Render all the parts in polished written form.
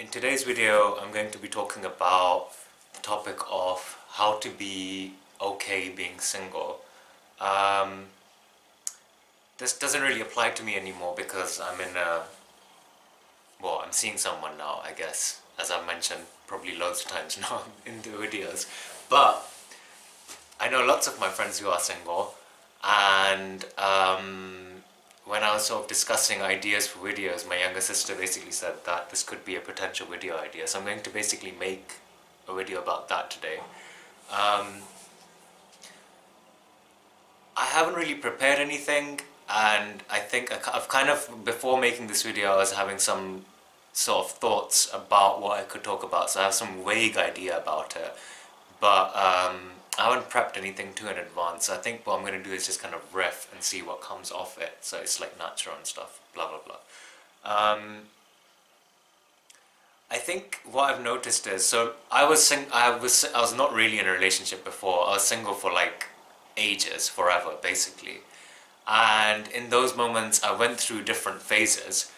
In today's video, I'm going to be talking about the topic of how to be okay being single. Um, this doesn't really apply to me anymore because I'm seeing someone now, I guess, as I've mentioned probably loads of times now in the videos. But I know lots of my friends who are single, and when I was sort of discussing ideas for videos, my younger sister basically said that this could be a potential video idea. So I'm going to basically make a video about that today. I haven't really prepared anything, and I think I've kind of, before making this video, I was having some sort of thoughts about what I could talk about. So I have some vague idea about it, but I haven't prepped anything too in advance. So I think what I'm going to do is just kind of riff and see what comes off it. So it's like natural and stuff, blah blah blah. I think what I've noticed is, so I was not really in a relationship before. I was single for like ages, forever basically. And in those moments I went through different phases.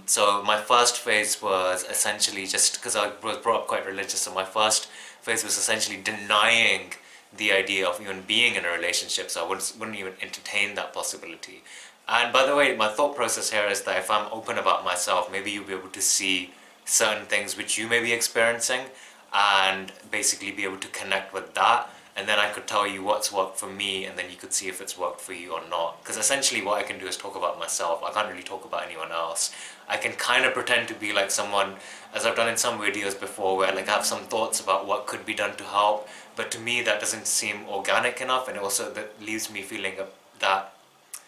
So my first phase was essentially, just because I was brought up quite religious, so my first phase was essentially denying the idea of even being in a relationship, so I wouldn't even entertain that possibility. And by the way, my thought process here is that if I'm open about myself, maybe you'll be able to see certain things which you may be experiencing and basically be able to connect with that, and then I could tell you what's worked for me, and then you could see if it's worked for you or not. Because essentially what I can do is talk about myself. I can't really talk about anyone else. I can kind of pretend to be like someone, as I've done in some videos before, where like I have some thoughts about what could be done to help, but to me that doesn't seem organic enough, and also that leaves me feeling that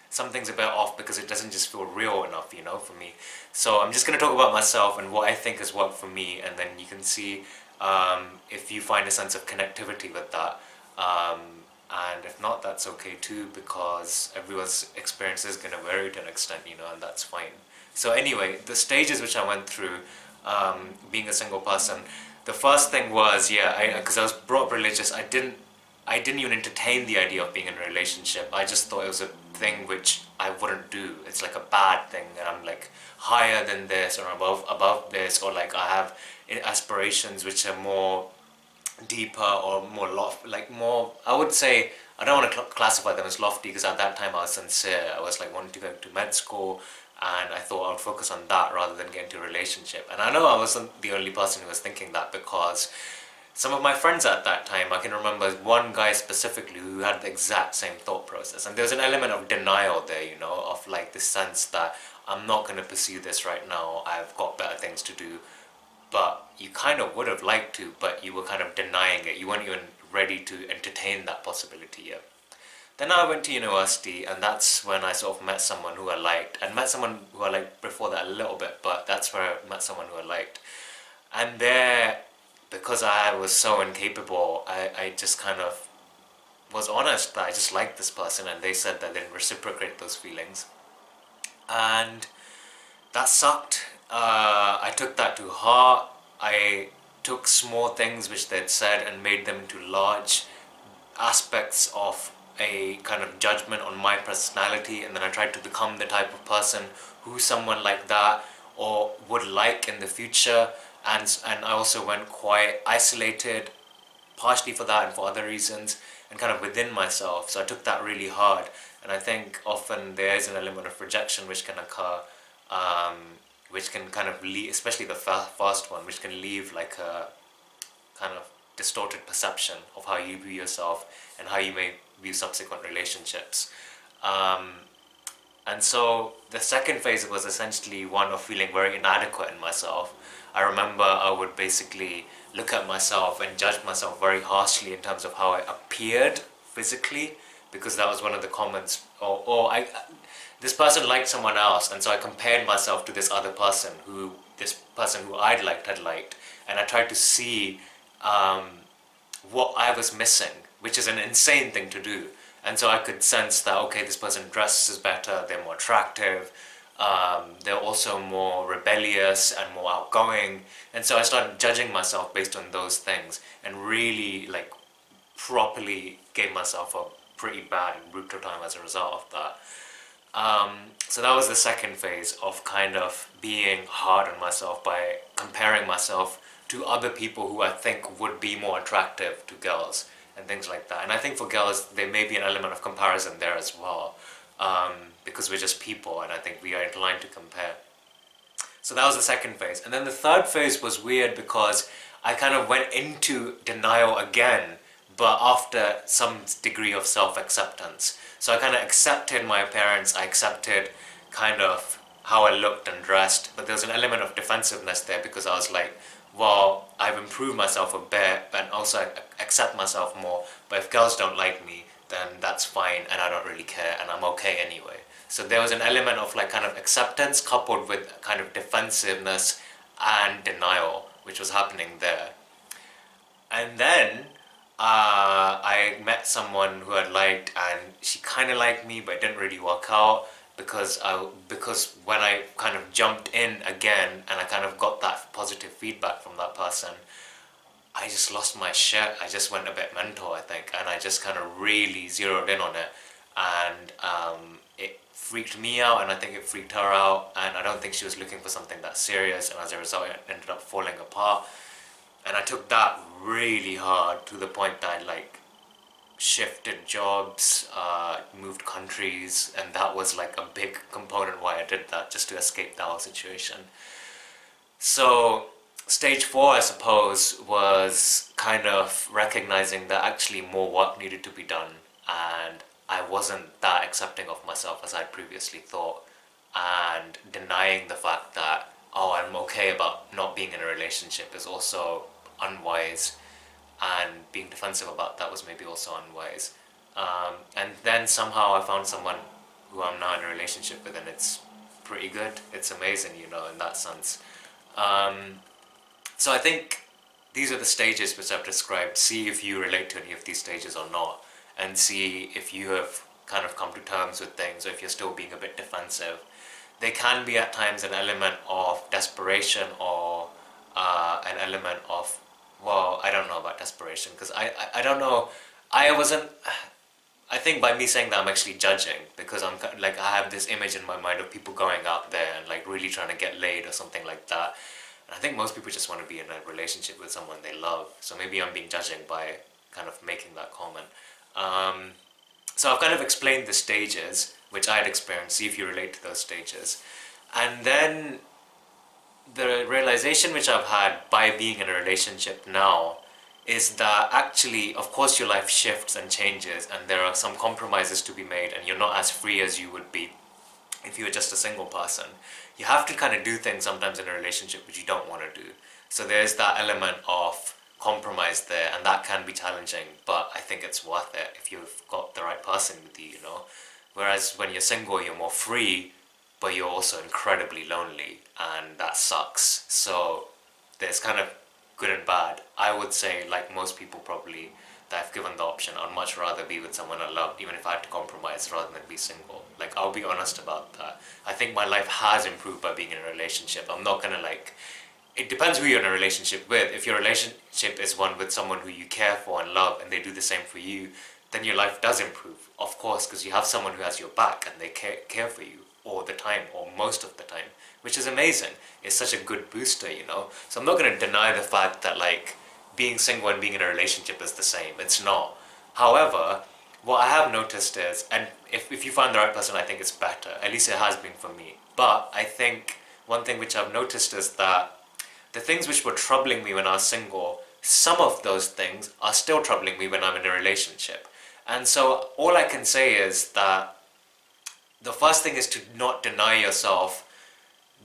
something's a bit off because it doesn't just feel real enough, for me. So I'm just going to talk about myself and what I think has worked for me, and then you can see if you find a sense of connectivity with that. And if not, that's okay too, because everyone's experience is going to vary to an extent, and that's fine. So anyway, the stages which I went through being a single person, the first thing was, because I was brought up religious, I didn't even entertain the idea of being in a relationship. I just thought it was a thing which I wouldn't do. It's like a bad thing, and I'm like higher than this or above this, or like I have aspirations which are more deeper or more more, I would say, I don't want to classify them as lofty, because at that time I was sincere. I was like wanting to go to med school, and I thought I would focus on that rather than get into a relationship. And I know I wasn't the only person who was thinking that, because some of my friends at that time, I can remember one guy specifically who had the exact same thought process, and there was an element of denial there, of like the sense that I'm not going to pursue this right now, I've got better things to do. But you kind of would have liked to, but you were kind of denying it. You weren't even ready to entertain that possibility yet. Then I went to university, and that's when I sort of met someone who I liked. And met someone who I liked before that a little bit, but that's where I met someone who I liked. And there, because I was so incapable, I just kind of was honest that I just liked this person, and they said that they didn't reciprocate those feelings. And that sucked. I took that to heart. I took small things which they'd said and made them into large aspects of a kind of judgment on my personality, and then I tried to become the type of person who someone like that or would like in the future, and I also went quite isolated, partially for that and for other reasons, and kind of within myself. So I took that really hard, and I think often there is an element of rejection which can occur, which can kind of leave, especially the first one, which can leave like a kind of distorted perception of how you view yourself and how you may view subsequent relationships. And so the second phase was essentially one of feeling very inadequate in myself. I remember I would basically look at myself and judge myself very harshly in terms of how I appeared physically, because that was one of the comments, this person liked someone else, and so I compared myself to this other person who I'd liked had liked, and I tried to see what I was missing, which is an insane thing to do. And so I could sense that, okay, this person dresses better, they're more attractive, they're also more rebellious and more outgoing, and so I started judging myself based on those things, and really like properly gave myself a pretty bad and brutal time as a result of that. So that was the second phase of kind of being hard on myself by comparing myself to other people who I think would be more attractive to girls and things like that. And I think for girls, there may be an element of comparison there as well, because we're just people, and I think we are inclined to compare. So that was the second phase. And then the third phase was weird because I kind of went into denial again, but after some degree of self-acceptance. So I kind of accepted my appearance, I accepted kind of how I looked and dressed, but there was an element of defensiveness there because I was like, well, I've improved myself a bit, and also I accept myself more, but if girls don't like me, then that's fine, and I don't really care, and I'm okay anyway. So there was an element of like kind of acceptance coupled with kind of defensiveness and denial, which was happening there. And then I met someone who I liked, and she kind of liked me, but it didn't really work out because when I kind of jumped in again and I kind of got that positive feedback from that person, I just lost my shit. I just went a bit mental, I think, and I just kind of really zeroed in on it, and it freaked me out, and I think it freaked her out, and I don't think she was looking for something that serious, and as a result, it ended up falling apart. And I took that really hard to the point that I like shifted jobs, moved countries, and that was like a big component why I did that, just to escape that whole situation. So stage four, I suppose, was kind of recognizing that actually more work needed to be done, and I wasn't that accepting of myself as I'd previously thought, and denying the fact that, oh, I'm okay about not being in a relationship is also unwise, and being defensive about that was maybe also unwise. And then somehow I found someone who I'm now in a relationship with, and it's pretty good. It's amazing, in that sense. So I think these are the stages which I've described. See if you relate to any of these stages or not, and see if you have kind of come to terms with things, or if you're still being a bit defensive. There can be at times an element of desperation, or an element of, well, I don't know about desperation, because I don't know, I wasn't, I think by me saying that I'm actually judging, because like I have this image in my mind of people going out there and like really trying to get laid or something like that, and I think most people just want to be in a relationship with someone they love, so maybe I'm being judging by kind of making that comment. So I've kind of explained the stages which I had experienced, see if you relate to those stages, and then the realization which I've had by being in a relationship now is that actually, of course, your life shifts and changes, and there are some compromises to be made, and you're not as free as you would be if you were just a single person. You have to kind of do things sometimes in a relationship which you don't want to do. So there's that element of compromise there, and that can be challenging, but I think it's worth it if you've got the right person with you. Whereas when you're single, you're more free, but you're also incredibly lonely, and that sucks. So there's kind of good and bad. I would say, like most people probably, that if given the option, I'd much rather be with someone I love, even if I had to compromise, rather than be single. Like, I'll be honest about that. I think my life has improved by being in a relationship. I'm not gonna it depends who you're in a relationship with. If your relationship is one with someone who you care for and love, and they do the same for you, then your life does improve, of course, because you have someone who has your back and they care for you all the time, or most of the time, which is amazing. It's such a good booster. So I'm not going to deny the fact that being single and being in a relationship is the same. It's not. However, what I have noticed is, and if you find the right person, I think it's better. At least it has been for me. But I think one thing which I've noticed is that the things which were troubling me when I was single, some of those things are still troubling me when I'm in a relationship. And so all I can say is that the first thing is to not deny yourself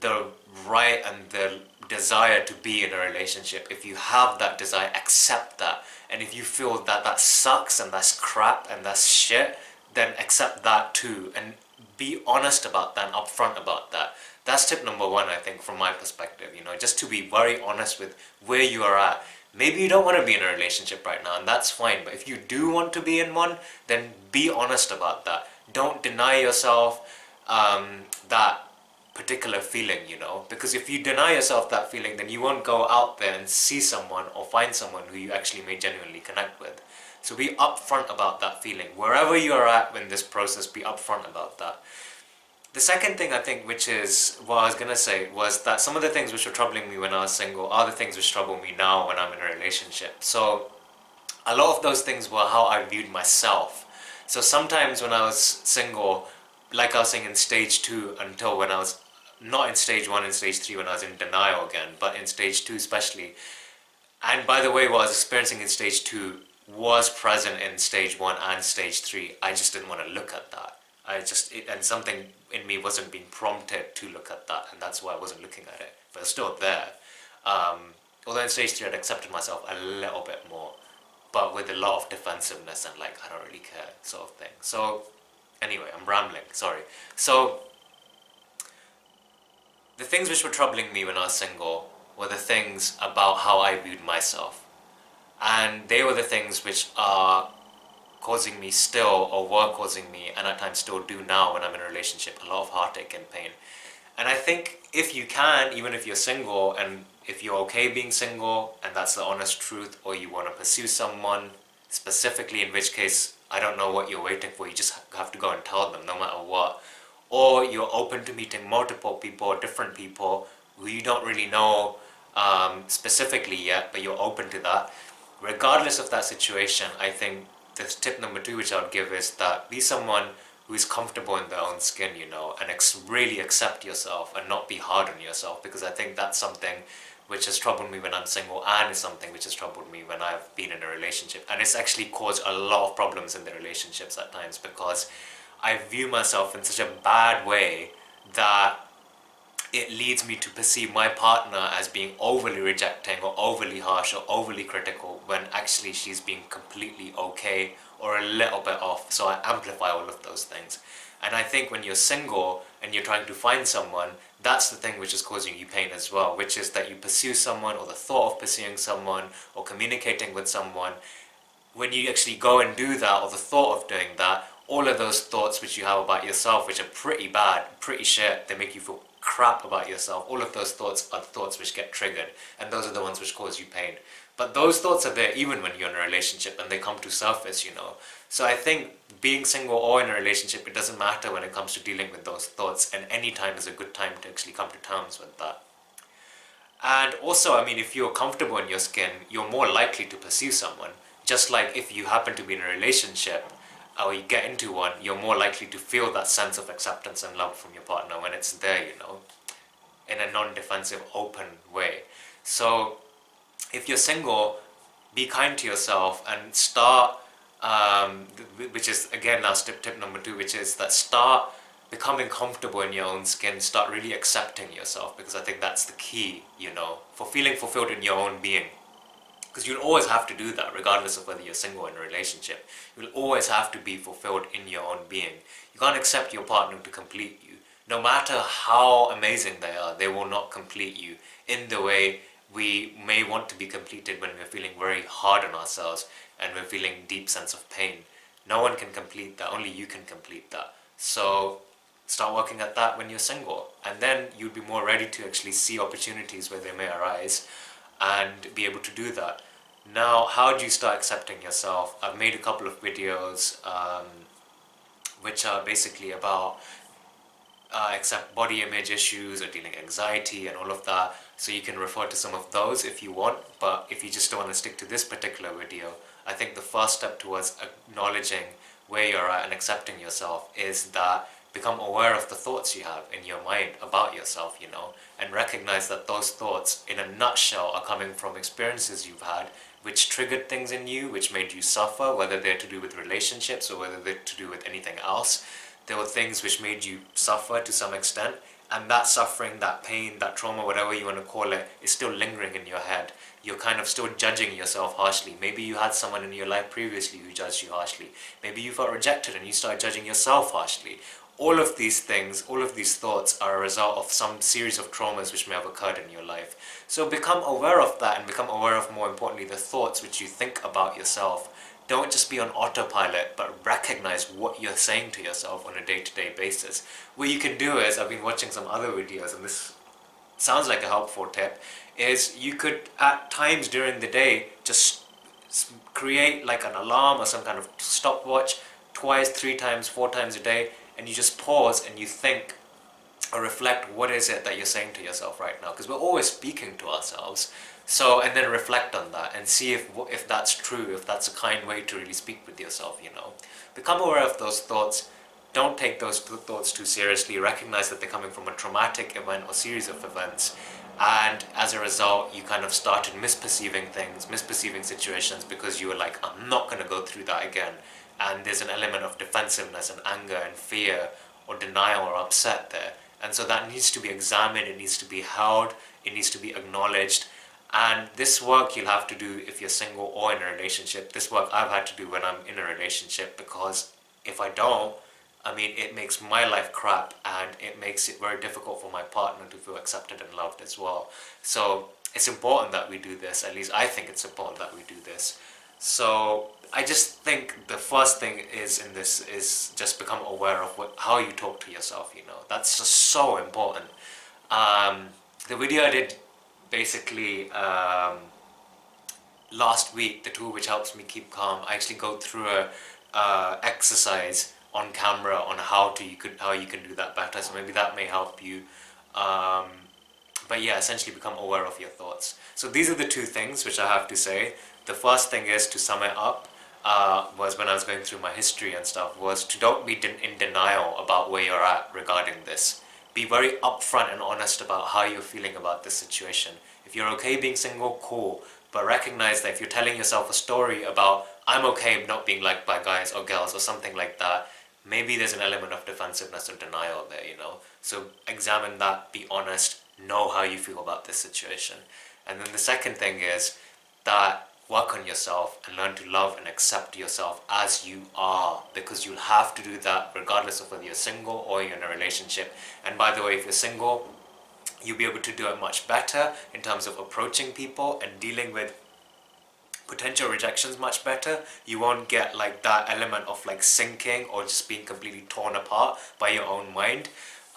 the right and the desire to be in a relationship. If you have that desire, accept that. And if you feel that that sucks and that's crap and that's shit, then accept that too. And be honest about that and upfront about that. That's tip number one, I think, from my perspective, just to be very honest with where you are at. Maybe you don't want to be in a relationship right now, and that's fine. But if you do want to be in one, then be honest about that. Don't deny yourself that particular feeling, because if you deny yourself that feeling, then you won't go out there and see someone or find someone who you actually may genuinely connect with. So be upfront about that feeling. Wherever you are at in this process, be upfront about that. The second thing I think, which is what I was gonna say, was that some of the things which were troubling me when I was single are the things which trouble me now when I'm in a relationship. So a lot of those things were how I viewed myself. So sometimes when I was single, like I was saying in stage two, until when I was not in stage one and stage three when I was in denial again, but in stage two especially. And by the way, what I was experiencing in stage two was present in stage one and stage three. I just didn't want to look at that. And something in me wasn't being prompted to look at that, and that's why I wasn't looking at it. But it's still there. Although in stage three I'd accepted myself a little bit more, but with a lot of defensiveness and like, I don't really care sort of thing. So anyway, I'm rambling, sorry. So the things which were troubling me when I was single were the things about how I viewed myself. And they were the things which are causing me still, or were causing me, and at times still do now when I'm in a relationship, a lot of heartache and pain. And I think if you can, even if you're single, and if you're okay being single, and that's the honest truth, or you want to pursue someone specifically, in which case, I don't know what you're waiting for, you just have to go and tell them no matter what. Or you're open to meeting multiple people, different people, who you don't really know specifically yet, but you're open to that. Regardless of that situation, I think the tip number two which I would give is that be someone who is comfortable in their own skin, you know, and really accept yourself and not be hard on yourself, because I think that's something which has troubled me when I'm single, and is something which has troubled me when I've been in a relationship. And it's actually caused a lot of problems in the relationships at times, because I view myself in such a bad way that it leads me to perceive my partner as being overly rejecting or overly harsh or overly critical, when actually she's being completely okay or a little bit off. So I amplify all of those things. And I think when you're single and you're trying to find someone, that's the thing which is causing you pain as well, which is that you pursue someone, or the thought of pursuing someone or communicating with someone. When you actually go and do that, or the thought of doing that, all of those thoughts which you have about yourself, which are pretty bad, pretty shit, they make you feel crap about yourself, all of those thoughts are the thoughts which get triggered, and those are the ones which cause you pain. But those thoughts are there even when you're in a relationship, and they come to surface, you know. So I think being single or in a relationship, it doesn't matter when it comes to dealing with those thoughts, and any time is a good time to actually come to terms with that. And also, I mean, if you're comfortable in your skin, you're more likely to pursue someone. Just like if you happen to be in a relationship, or you get into one, you're more likely to feel that sense of acceptance and love from your partner when it's there, you know, in a non-defensive, open way. So if you're single, be kind to yourself and start, which is again now tip number two, which is that start becoming comfortable in your own skin, start really accepting yourself, because I think that's the key, you know, for feeling fulfilled in your own being. Because you'll always have to do that, regardless of whether you're single or in a relationship. You'll always have to be fulfilled in your own being. You can't accept your partner to complete you. No matter how amazing they are, they will not complete you in the way we may want to be completed when we're feeling very hard on ourselves and we're feeling deep sense of pain. No one can complete that, only you can complete that. So start working at that when you're single, and then you'll be more ready to actually see opportunities where they may arise and be able to do that. Now, how do you start accepting yourself? I've made a couple of videos which are basically about accept body image issues or dealing with anxiety and all of that, so you can refer to some of those if you want. But if you just don't want to stick to this particular video, I think the first step towards acknowledging where you're at and accepting yourself is that become aware of the thoughts you have in your mind about yourself, you know, and recognize that those thoughts in a nutshell are coming from experiences you've had which triggered things in you, which made you suffer, whether they're to do with relationships or whether they're to do with anything else. There were things which made you suffer to some extent, and that suffering, that pain, that trauma, whatever you want to call it, is still lingering in your head. You're kind of still judging yourself harshly. Maybe you had someone in your life previously who judged you harshly. Maybe you felt rejected and you started judging yourself harshly. All of these things, all of these thoughts are a result of some series of traumas which may have occurred in your life. So become aware of that, and become aware of, more importantly, the thoughts which you think about yourself. Don't just be on autopilot, but recognize what you're saying to yourself on a day-to-day basis. What you can do is, I've been watching some other videos, and this sounds like a helpful tip, is you could at times during the day just create like an alarm or some kind of stopwatch twice, 3 times, 4 times a day, and you just pause and you think or reflect what is it that you're saying to yourself right now, because we're always speaking to ourselves. So, and then reflect on that and see if that's true, if that's a kind way to really speak with yourself, you know. Become aware of those thoughts. Don't take those thoughts too seriously. Recognize that they're coming from a traumatic event or series of events, and as a result you kind of started misperceiving things, misperceiving situations, because you were like, I'm not going to go through that again. And there's an element of defensiveness and anger and fear or denial or upset there. And so that needs to be examined, it needs to be held, it needs to be acknowledged. And this work you'll have to do if you're single or in a relationship. This work I've had to do when I'm in a relationship, because if I don't, I mean, it makes my life crap, and it makes it very difficult for my partner to feel accepted and loved as well. So it's important that we do this, at least I think it's important that we do this. So I just think the first thing is in this is just become aware of how you talk to yourself, you know. That's just so important. The video I did basically last week, the tool which helps me keep calm, I actually go through a exercise on camera on how you can do that better, so maybe that may help you. But yeah, essentially become aware of your thoughts. So these are the two things which I have to say. The first thing is, to sum it up, was when I was going through my history and stuff, was to don't be in denial about where you're at regarding this. Be very upfront and honest about how you're feeling about this situation. If you're okay being single, cool, but recognize that if you're telling yourself a story about, I'm okay not being liked by guys or girls or something like that, maybe there's an element of defensiveness or denial there, you know. So examine that, be honest, know how you feel about this situation. And then the second thing is that work on yourself and learn to love and accept yourself as you are, because you'll have to do that regardless of whether you're single or you're in a relationship. And by the way, if you're single, you'll be able to do it much better in terms of approaching people and dealing with potential rejections much better. You won't get like that element of like sinking or just being completely torn apart by your own mind.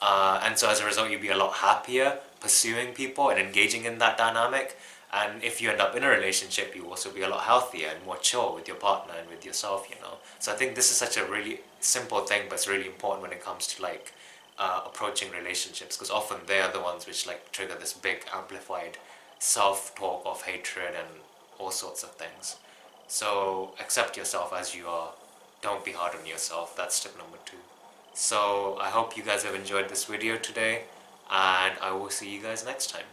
And so as a result, you'll be a lot happier pursuing people and engaging in that dynamic. And if you end up in a relationship, you'll also be a lot healthier and more chill with your partner and with yourself, you know. So I think this is such a really simple thing, but it's really important when it comes to like approaching relationships, because often they are the ones which like trigger this big amplified self-talk of hatred and all sorts of things. So accept yourself as you are. Don't be hard on yourself. That's step number 2. So I hope you guys have enjoyed this video today, and I will see you guys next time.